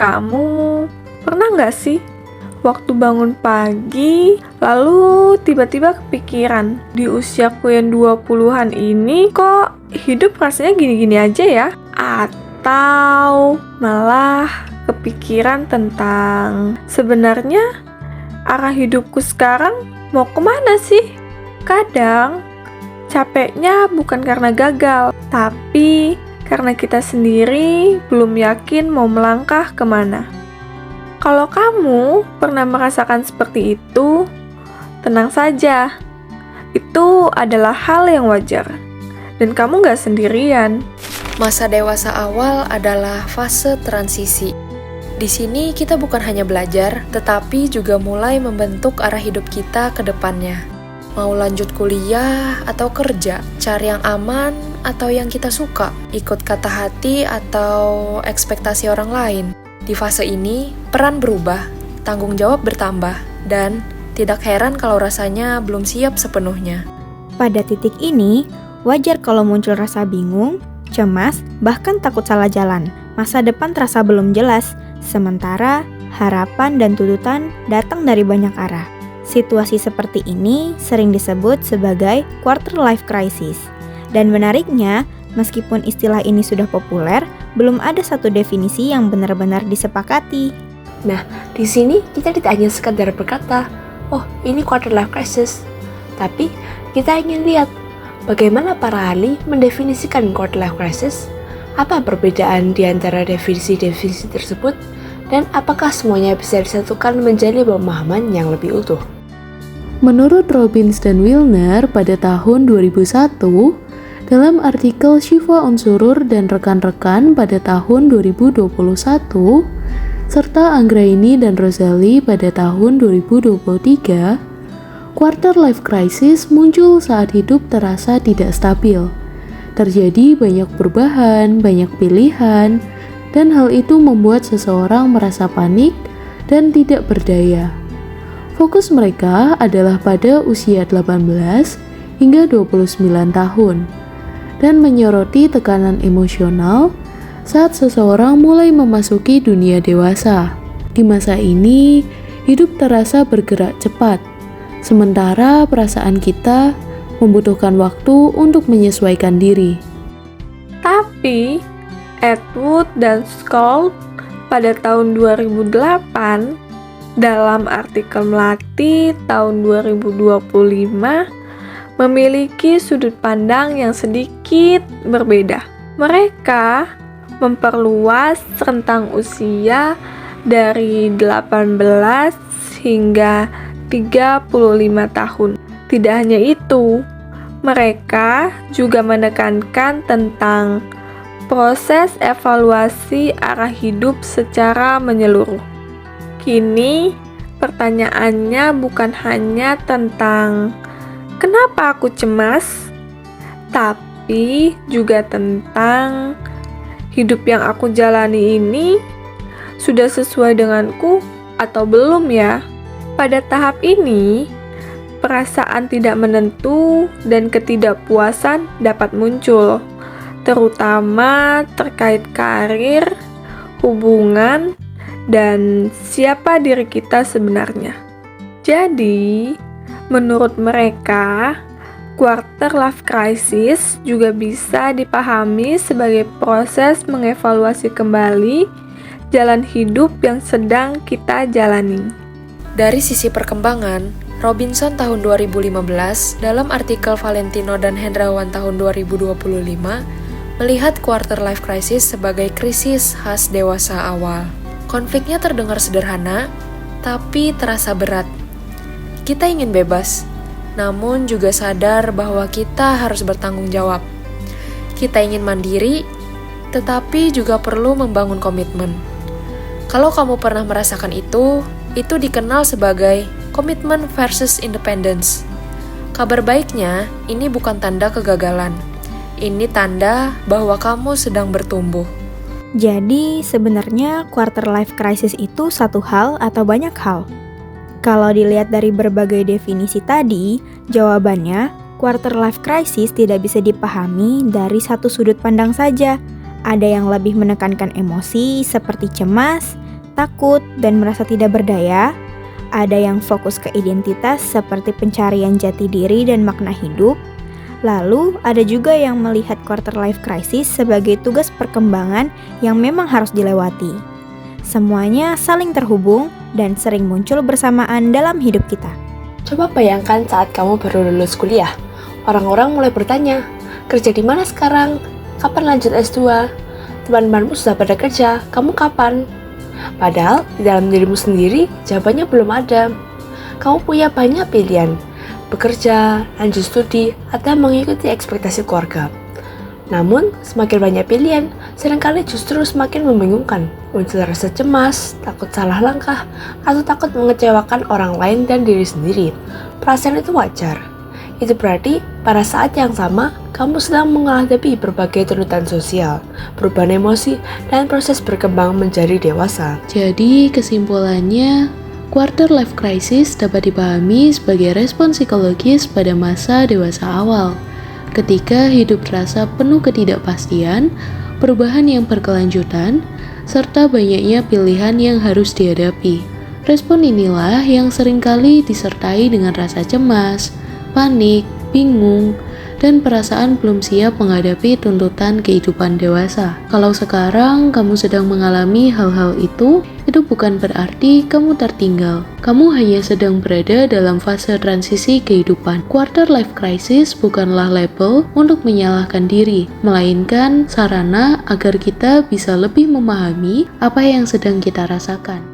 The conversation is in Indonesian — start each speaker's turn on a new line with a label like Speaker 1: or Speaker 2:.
Speaker 1: Kamu pernah nggak sih waktu bangun pagi, lalu tiba-tiba kepikiran, di usiaku yang 20-an ini kok hidup rasanya gini-gini aja ya? Atau malah kepikiran tentang sebenarnya arah hidupku sekarang mau kemana sih? Kadang capeknya bukan karena gagal, tapi karena kita sendiri belum yakin mau melangkah kemana. Kalau kamu pernah merasakan seperti itu, tenang saja. Itu adalah hal yang wajar. Dan kamu gak sendirian.
Speaker 2: Masa dewasa awal adalah fase transisi. Di sini kita bukan hanya belajar, tetapi juga mulai membentuk arah hidup kita ke depannya. Mau lanjut kuliah atau kerja, cari yang aman atau yang kita suka, ikut kata hati atau ekspektasi orang lain. Di fase ini, peran berubah, tanggung jawab bertambah, dan tidak heran kalau rasanya belum siap sepenuhnya.
Speaker 3: Pada titik ini, wajar kalau muncul rasa bingung, cemas, bahkan takut salah jalan. Masa depan terasa belum jelas, sementara harapan dan tuntutan datang dari banyak arah. Situasi seperti ini sering disebut sebagai quarter life crisis. Dan menariknya, meskipun istilah ini sudah populer, belum ada satu definisi yang benar-benar disepakati.
Speaker 4: Nah, di sini kita tidak hanya sekadar berkata, oh ini quarter life crisis. Tapi kita ingin lihat bagaimana para ahli mendefinisikan quarter life crisis, apa perbedaan di antara definisi-definisi tersebut, dan apakah semuanya bisa disatukan menjadi pemahaman yang lebih utuh.
Speaker 5: Menurut Robbins dan Wilner pada tahun 2001, dalam artikel Shiva Unsurur dan rekan-rekan pada tahun 2021, serta Anggraini dan Rosali pada tahun 2023, quarter life crisis muncul saat hidup terasa tidak stabil. Terjadi banyak perubahan, banyak pilihan, dan hal itu membuat seseorang merasa panik dan tidak berdaya. Fokus mereka adalah pada usia 18 hingga 29 tahun. Dan menyoroti tekanan emosional saat seseorang mulai memasuki dunia dewasa. Di masa ini, hidup terasa bergerak cepat, sementara perasaan kita membutuhkan waktu untuk menyesuaikan diri.
Speaker 1: Tapi, Atwood dan Skoll pada tahun 2008 dalam artikel Melati tahun 2025 memiliki sudut pandang yang sedikit berbeda. Mereka memperluas rentang usia dari 18 hingga 35 tahun. Tidak hanya itu, mereka juga menekankan tentang proses evaluasi arah hidup secara menyeluruh. Kini, pertanyaannya bukan hanya tentang kenapa aku cemas, tapi juga tentang hidup yang aku jalani ini sudah sesuai denganku atau belum ya? Pada tahap ini, perasaan tidak menentu dan ketidakpuasan dapat muncul, terutama terkait karir, hubungan, dan siapa diri kita sebenarnya. Jadi, menurut mereka, quarter life crisis juga bisa dipahami sebagai proses mengevaluasi kembali jalan hidup yang sedang kita jalani.
Speaker 2: Dari sisi perkembangan, Robinson tahun 2015 dalam artikel Valentino dan Hendrawan tahun 2025 melihat quarter life crisis sebagai krisis khas dewasa awal. Konfliknya terdengar sederhana, tapi terasa berat. Kita ingin bebas, namun juga sadar bahwa kita harus bertanggung jawab. Kita ingin mandiri, tetapi juga perlu membangun komitmen. Kalau kamu pernah merasakan itu dikenal sebagai komitmen versus independence. Kabar baiknya, ini bukan tanda kegagalan. Ini tanda bahwa kamu sedang bertumbuh.
Speaker 3: Jadi sebenarnya quarter life crisis itu satu hal atau banyak hal? Kalau dilihat dari berbagai definisi tadi, jawabannya quarter life crisis tidak bisa dipahami dari satu sudut pandang saja. Ada yang lebih menekankan emosi seperti cemas, takut dan merasa tidak berdaya, ada yang fokus ke identitas seperti pencarian jati diri dan makna hidup. Lalu ada juga yang melihat quarter life crisis sebagai tugas perkembangan yang memang harus dilewati. Semuanya saling terhubung dan sering muncul bersamaan dalam hidup kita.
Speaker 4: Coba bayangkan saat kamu baru lulus kuliah. Orang-orang mulai bertanya, kerja di mana sekarang? Kapan lanjut S2? Teman-temanmu sudah pada kerja, kamu kapan? Padahal di dalam dirimu sendiri jawabannya belum ada. Kamu punya banyak pilihan, bekerja, lanjut studi, atau mengikuti ekspektasi keluarga. Namun, semakin banyak pilihan, seringkali justru semakin membingungkan. Muncul rasa cemas, takut salah langkah, atau takut mengecewakan orang lain dan diri sendiri. Perasaan itu wajar. Itu berarti pada saat yang sama, kamu sedang menghadapi berbagai tuntutan sosial, perubahan emosi, dan proses berkembang menjadi dewasa.
Speaker 5: Jadi kesimpulannya, quarter life crisis dapat dipahami sebagai respon psikologis pada masa dewasa awal. Ketika hidup terasa penuh ketidakpastian, perubahan yang berkelanjutan, serta banyaknya pilihan yang harus dihadapi. Respon inilah yang seringkali disertai dengan rasa cemas, panik, bingung, dan perasaan belum siap menghadapi tuntutan kehidupan dewasa. Kalau sekarang kamu sedang mengalami hal-hal itu bukan berarti kamu tertinggal. Kamu hanya sedang berada dalam fase transisi kehidupan. Quarter life crisis bukanlah label untuk menyalahkan diri, melainkan sarana agar kita bisa lebih memahami apa yang sedang kita rasakan.